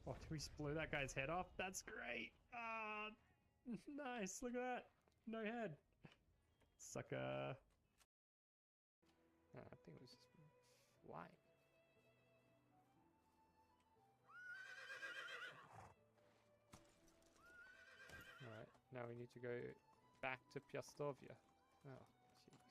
Oh, did we just blow that guy's head off? That's great. Ah, nice. Look at that. No head. Sucker. I think it was just flying. Alright, now we need to go back to Piastovia. Oh, jeez.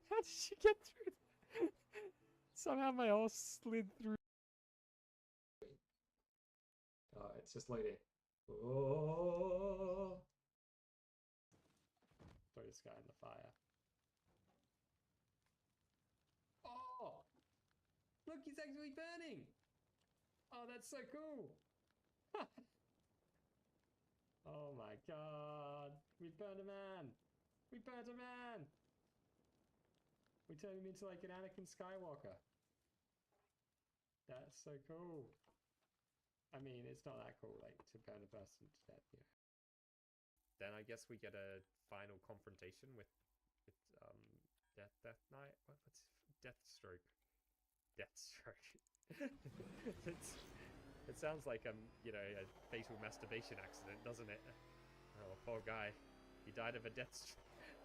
How did she get through? Somehow my horse slid through. Oh, it's just loading. Oh! Throw this guy in the fire. Oh! Look, he's actually burning! Oh, that's so cool! Oh my god! We burned a man! We burnt a man! We turned him into like an Anakin Skywalker. That's so cool. I mean, it's not that cool, like, to burn a person to death, you know. Then I guess we get a final confrontation with Death Knight. What's Deathstroke? Deathstroke. It sounds like you know, a fatal masturbation accident, doesn't it? Oh, poor guy. He died of a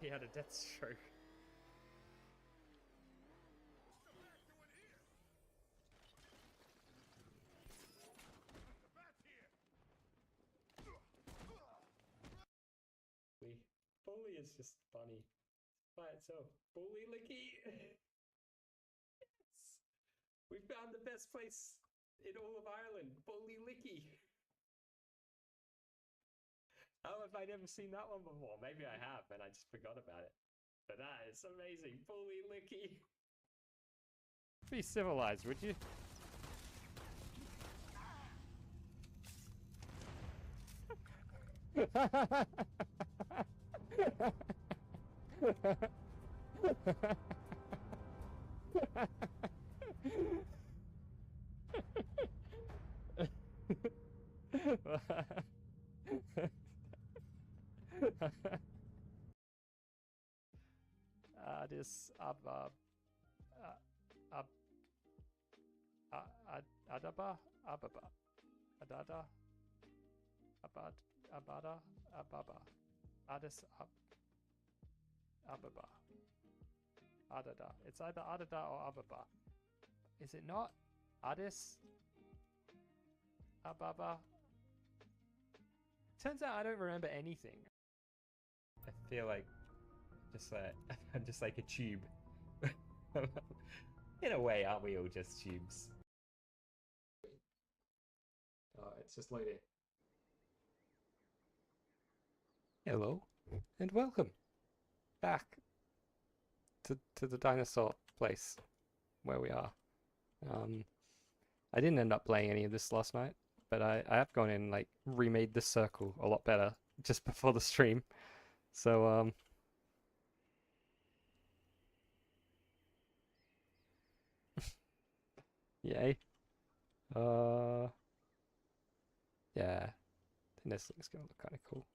he had a death stroke. Bully is just funny by itself. Bully Licky! Yes! We found the best place in all of Ireland. Bully Licky! How have I never seen that one before? Maybe I have, and I just forgot about it. But that is amazing. Bully Licky! Be civilized, would you? Addis Ababa. Adaba? Ababa. Adada? Abada? Ababa. Addis Ababa. Adada. It's either Adada or Ababa. Is it not? Addis Ababa? Turns out I don't remember anything. I feel like I'm just like a tube. In a way, aren't we all just tubes? Oh, it's just loading. Hello, and welcome back to the dinosaur place where we are. I didn't end up playing any of this last night, but I have gone in, like, remade the circle a lot better just before the stream. So, yay. Yeah, I think this looks gonna look kind of cool.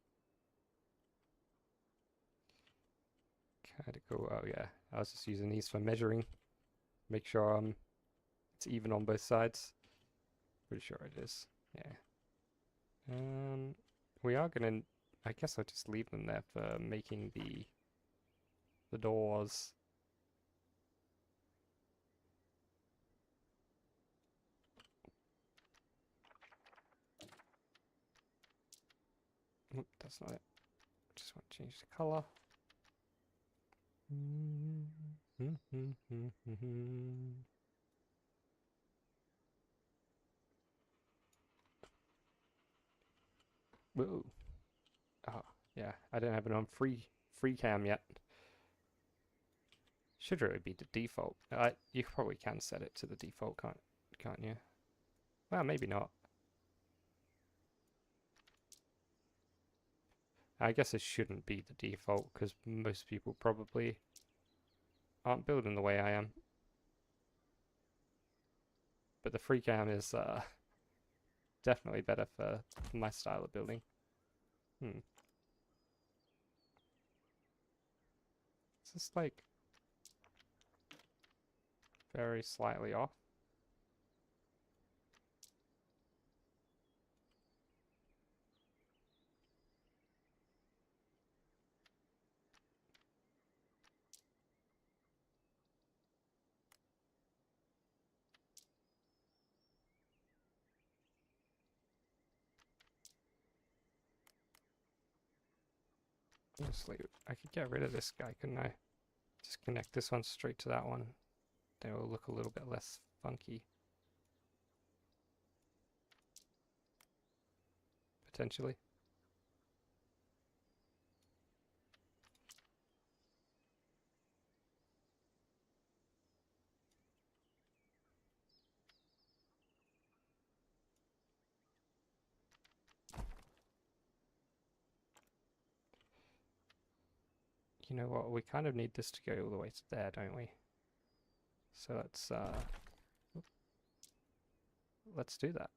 Kind of cool. Oh yeah, I was just using these for measuring. Make sure it's even on both sides. Pretty sure it is. Yeah. We are gonna. I guess I'll just leave them there for making the doors. Oop, that's not it. Just want to change the color. Whoa. Oh, yeah. I don't have it on free cam yet. Should really be the default. You probably can set it to the default, can't you? Well, maybe not. I guess it shouldn't be the default because most people probably aren't building the way I am. But the free cam is definitely better for my style of building. this like very slightly off? Honestly, I could get rid of this guy, couldn't I? Just connect this one straight to that one. Then it will look a little bit less funky. Potentially. You know what, we kind of need this to go all the way to there, don't we? So let's do that.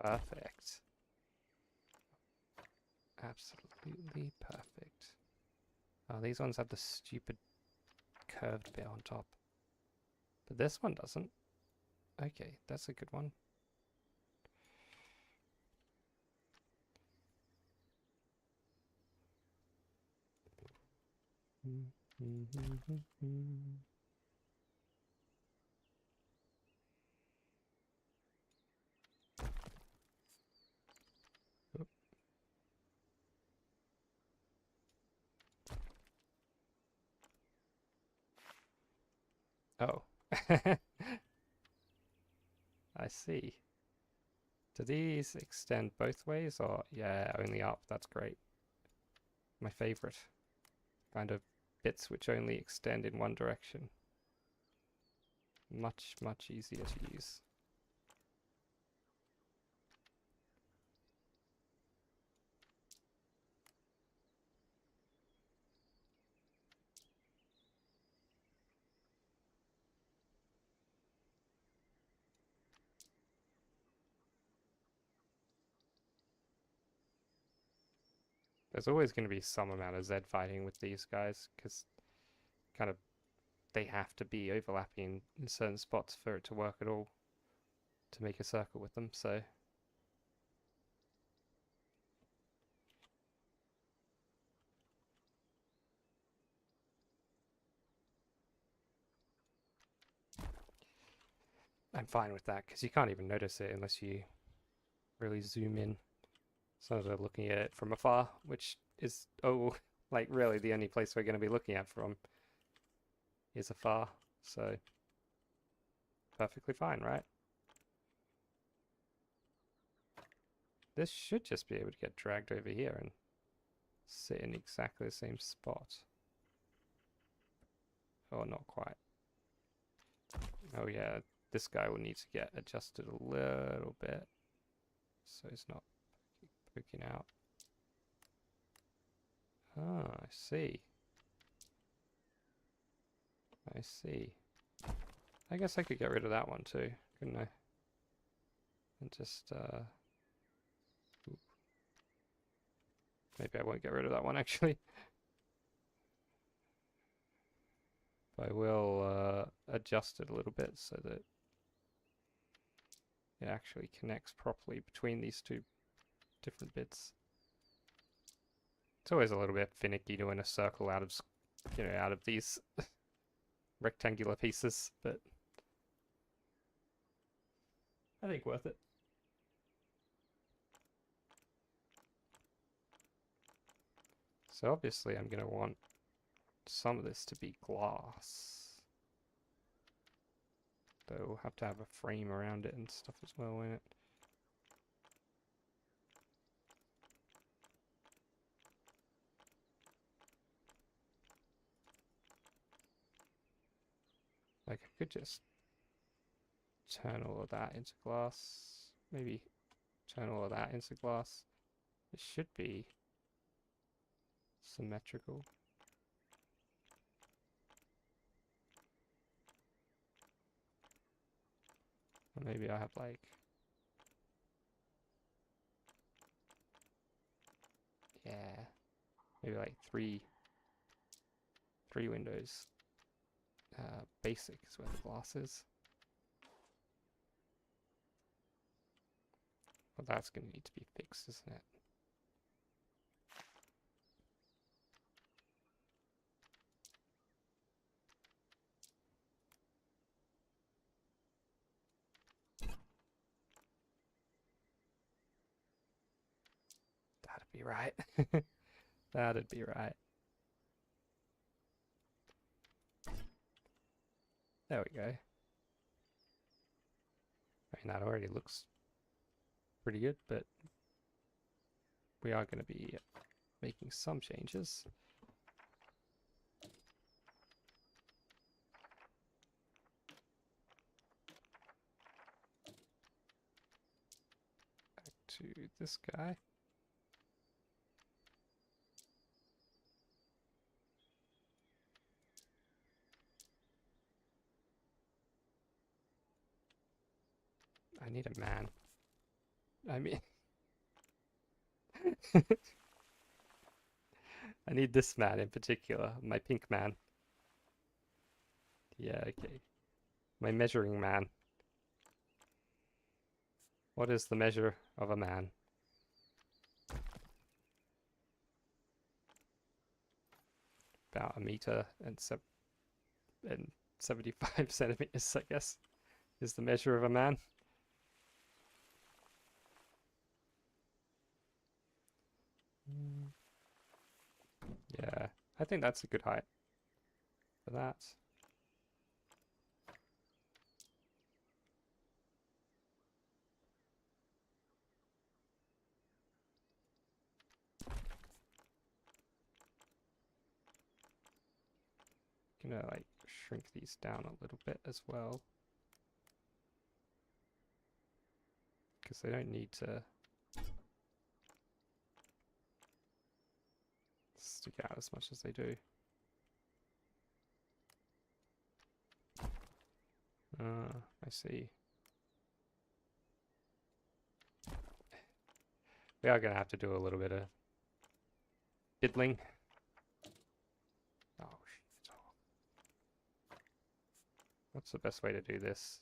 Perfect. Absolutely perfect. Oh, these ones have the stupid curved bit on top. But this one doesn't. Okay, that's a good one. Oop. Oh. I see. Do these extend both ways or yeah, only up? That's great. My favorite kind of bits which only extend in one direction. Much, much easier to use. There's always going to be some amount of Z fighting with these guys, because kind of they have to be overlapping in certain spots for it to work at all, to make a circle with them, so... I'm fine with that, because you can't even notice it unless you really zoom in. So they're looking at it from afar, which is, oh, like really the only place we're going to be looking at from is afar, so perfectly fine, right? This should just be able to get dragged over here and sit in exactly the same spot. Oh, not quite. Oh yeah, this guy will need to get adjusted a little bit so he's not poking out. Ah, I see. I see. I guess I could get rid of that one too, couldn't I? And just, maybe I won't get rid of that one actually. But I will adjust it a little bit so that it actually connects properly between these two different bits. It's always a little bit finicky doing a circle out of, you know, out of these rectangular pieces, but I think worth it. So obviously I'm going to want some of this to be glass. Though we'll have to have a frame around it and stuff as well in it. Like I could just turn all of that into glass. Maybe turn all of that into glass. It should be symmetrical. Or maybe I have like, yeah, maybe like three windows. Basic is where the glass is. Well, that's going to need to be fixed, isn't it? That'd be right. That'd be right. There we go. I mean, that already looks pretty good, but we are going to be making some changes. Back to this guy. I need a man. I mean, I need this man in particular, my pink man. Yeah, okay. My measuring man. What is the measure of a man? About 1 meter and 75 centimeters, I guess, is the measure of a man. Yeah, I think that's a good height for that. Gonna like shrink these down a little bit as well, because they don't need to stick out as much as they do. I see. We are gonna have to do a little bit of fiddling. Oh shit. What's the best way to do this?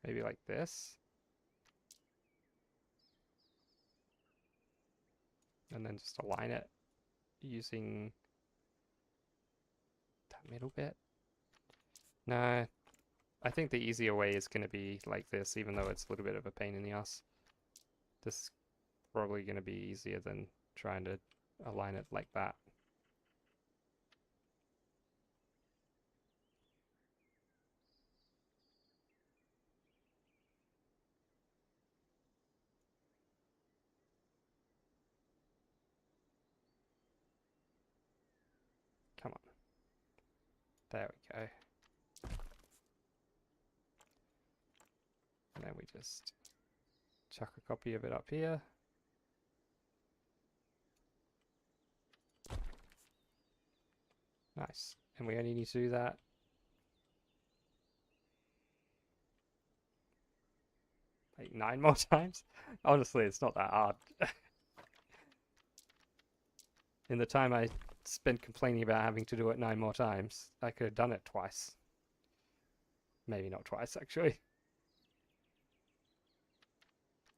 Maybe like this? And then just align it using that middle bit. No, I think the easier way is going to be like this, even though it's a little bit of a pain in the ass. This is probably going to be easier than trying to align it like that. Come on. There we go. And then we just chuck a copy of it up here. Nice. And we only need to do that like 9 more times. Honestly, it's not that hard. In the time I spent complaining about having to do it 9 more times, I could have done it twice. Maybe not twice, actually.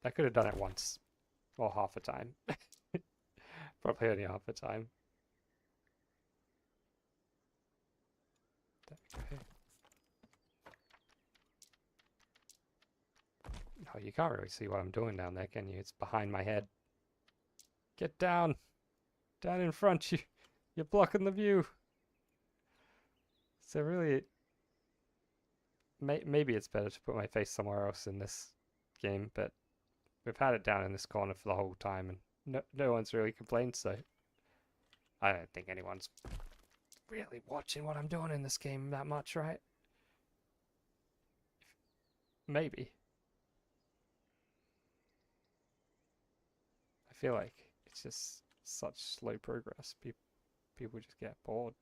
I could have done it once. Or half a time. Probably only half a time. Okay. Oh, you can't really see what I'm doing down there, can you? It's behind my head. Get down! Down in front, you're blocking the view. So really, maybe it's better to put my face somewhere else in this game, but we've had it down in this corner for the whole time, and no one's really complained, so I don't think anyone's really watching what I'm doing in this game that much, right? Maybe. I feel like it's just such slow progress. People just get bored.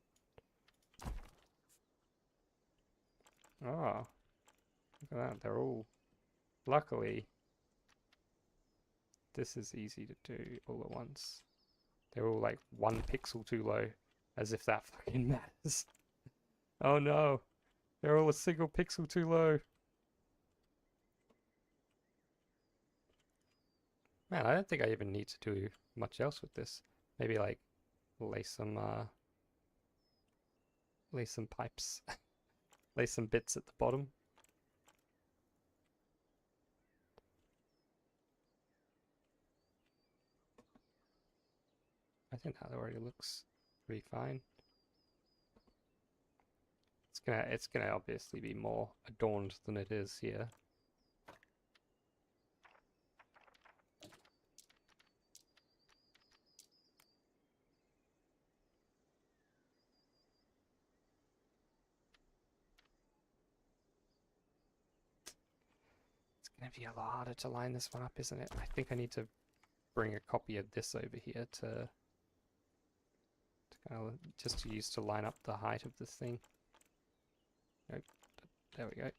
Oh, look at that. They're all... Luckily, this is easy to do all at once. They're all like 1 pixel too low, as if that fucking matters. Oh no, they're all a single pixel too low. Man, I don't think I even need to do much else with this. Maybe like lay some pipes, lay some bits at the bottom. I think that already looks pretty fine. It's gonna obviously be more adorned than it is here. It's gonna be a lot harder to line this one up, isn't it? I think I need to bring a copy of this over here to kind of just to use to line up the height of this thing. Nope. There we go.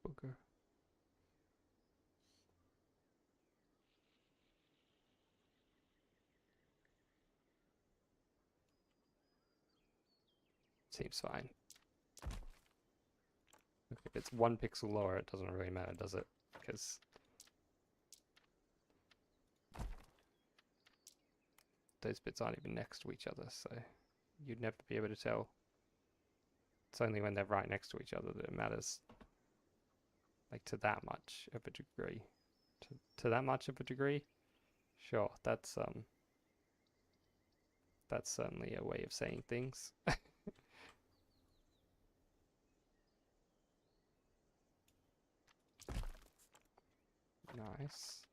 Booger. Seems fine. If it's 1 pixel lower, it doesn't really matter, does it? Because those bits aren't even next to each other, so you'd never be able to tell. It's only when they're right next to each other that it matters. Like to that much of a degree. To that much of a degree? Sure, that's certainly a way of saying things. Nice.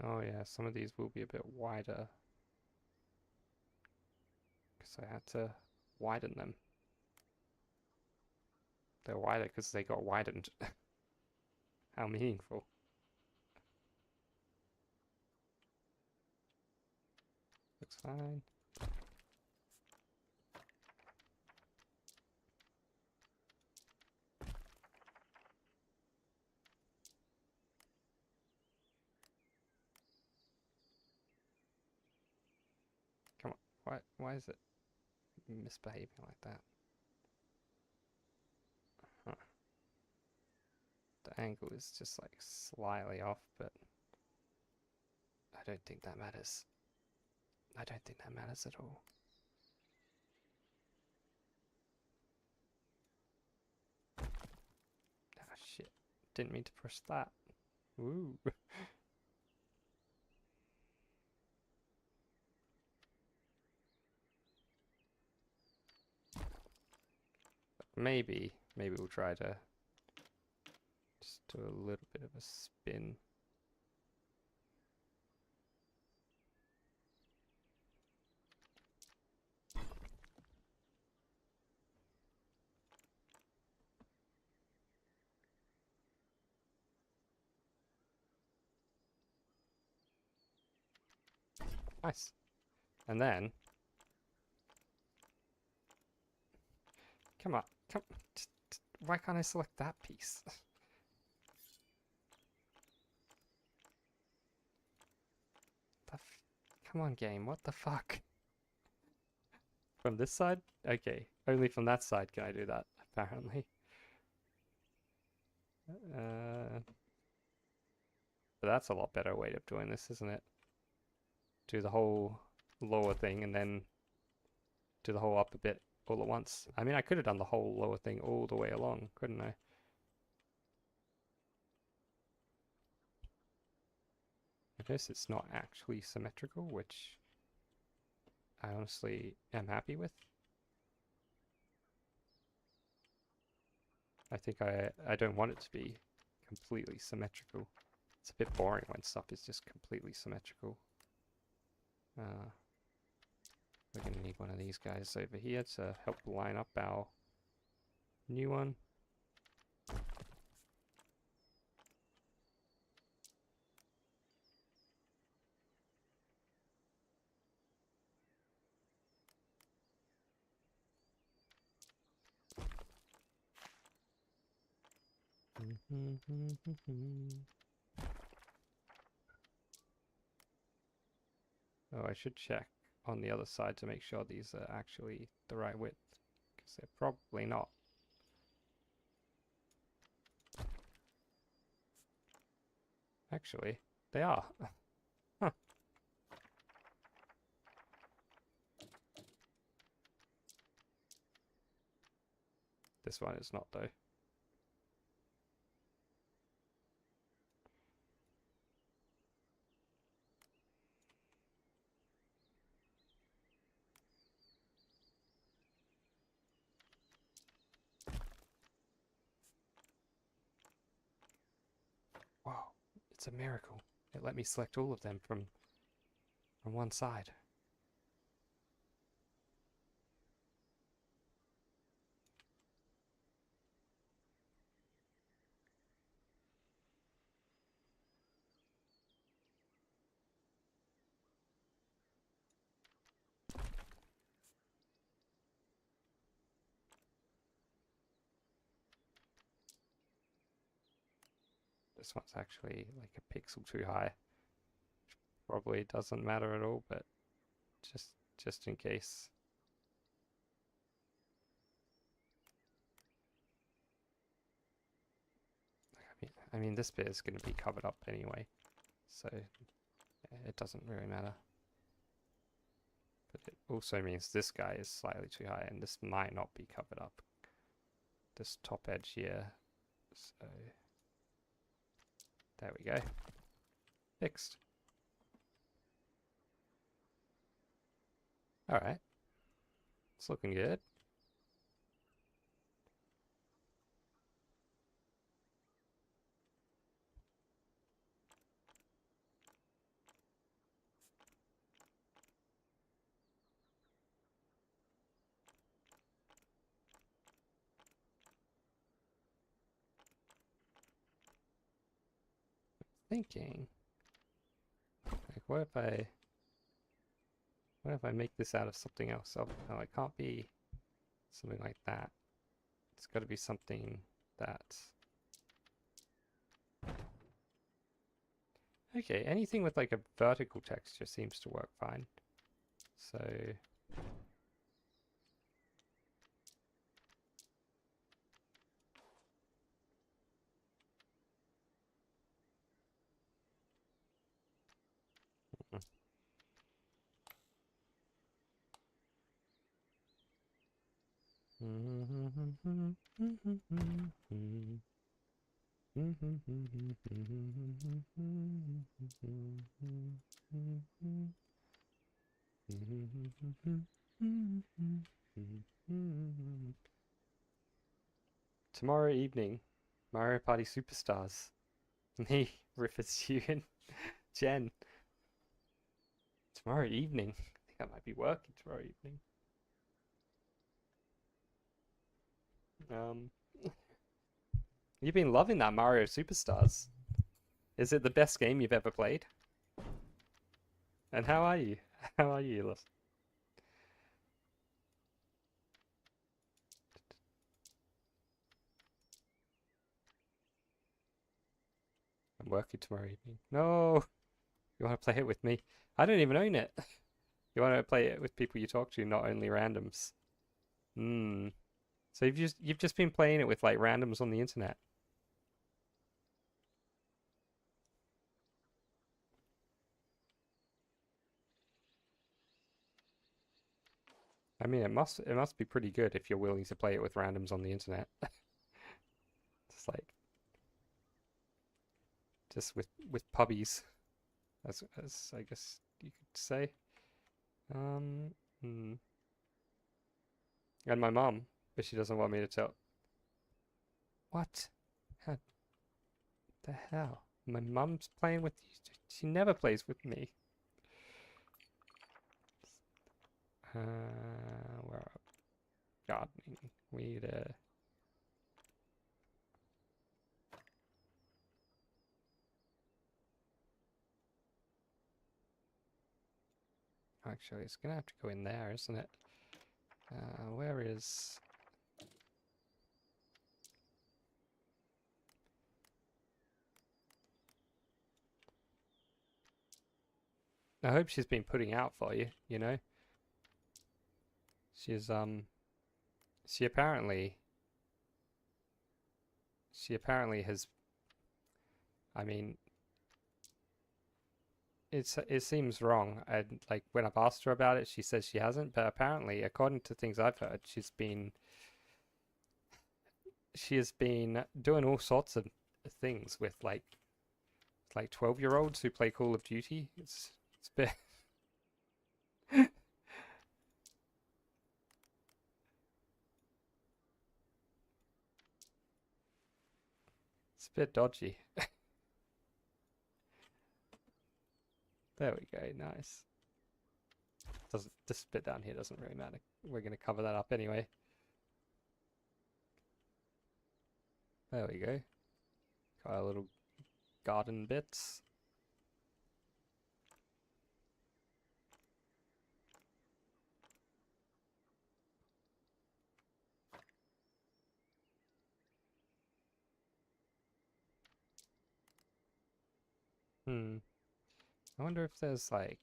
Oh yeah, some of these will be a bit wider. Because I had to widen them. They're wider because they got widened. How meaningful. Looks fine. Come on, why is it misbehaving like that? Huh. The angle is just like slightly off, but I don't think that matters. I don't think that matters at all. Ah, shit. Didn't mean to push that. Ooh. Maybe we'll try to just do a little bit of a spin. Nice. And then, come on, why can't I select that piece? Come on, game, what the fuck? From this side? Okay, only from that side can I do that, apparently. But that's a lot better way of doing this, isn't it? Do the whole lower thing and then do the whole upper bit all at once. I mean, I could have done the whole lower thing all the way along, couldn't I? Notice it's not actually symmetrical, which I honestly am happy with. I think I don't want it to be completely symmetrical. It's a bit boring when stuff is just completely symmetrical. We're going to need one of these guys over here to help line up our new one. Oh, I should check on the other side to make sure these are actually the right width, because they're probably not. Actually, they are. Huh. This one is not, though. Wow, it's a miracle. It let me select all of them from one side. This one's actually like a pixel too high. Which probably doesn't matter at all, but just in case. I mean this bit is going to be covered up anyway, so it doesn't really matter. But it also means this guy is slightly too high, and this might not be covered up. This top edge here, so there we go. Fixed. Alright. It's looking good. Thinking, like, what if I make this out of something else? Oh, no, it can't be something like that. It's got to be something that. Okay, anything with like a vertical texture seems to work fine. So. Tomorrow evening, Mario Party Superstars. Me, Riffers, you, and Jen. Tomorrow evening. I think I might be working tomorrow evening. You've been loving that Mario Superstars. Is it the best game you've ever played? And how are you? How are you, Ellis? I'm working tomorrow evening. No! You want to play it with me? I don't even own it. You want to play it with people you talk to, not only randoms. Hmm. So you've just been playing it with like randoms on the internet. I mean, it must be pretty good if you're willing to play it with randoms on the internet. Just like just with puppies as I guess you could say. Hmm. And my mum, but she doesn't want me to tell. What? How the hell? My mum's playing with you. She never plays with me. Where are gardening? We'd actually, it's gonna have to go in there, isn't it? Where is? I hope she's been putting out for you, you know? She's, she apparently has, I mean, it seems wrong. And like when I've asked her about it, she says she hasn't, but apparently, according to things I've heard, she has been doing all sorts of things with like 12-year-olds who play Call of Duty. It's a bit it's a bit dodgy. There we go, nice. Doesn't this bit down here doesn't really matter. We're gonna cover that up anyway. There we go. Got our little garden bits. I wonder if there's like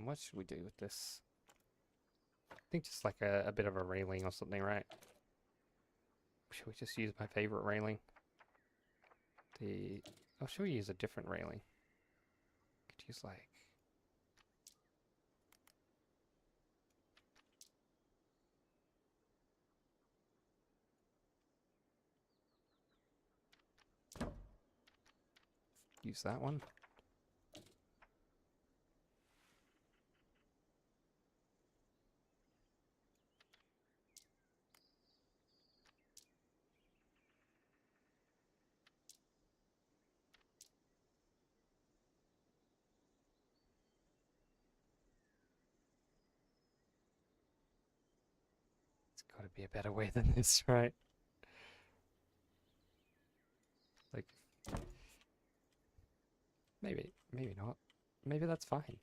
what should we do with this? I think just like a bit of a railing or something, right? Should we just use my favorite railing? Oh, should we use a different railing? Could use like use that one. It's got to be a better way than this, right? Like maybe not. Maybe that's fine.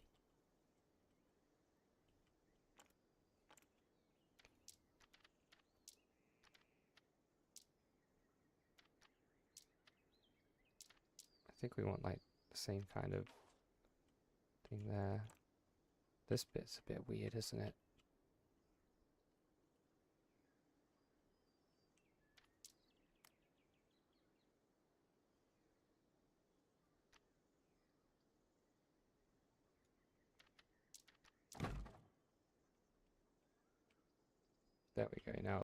I think we want like the same kind of thing there. This bit's a bit weird, isn't it? There we go. Now